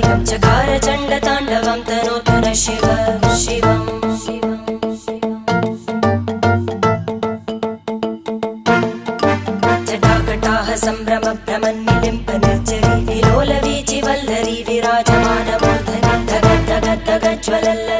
कायं चकार चण्डताण्डवं तनोतु न शिव शिवम् जटाकटाह सम्भ्रम भ्रमन्निलिम्प निर्जरी विलोलवीचि वल्लरी विराजमानमूर्धनि धग धग धग ज्वलल्ल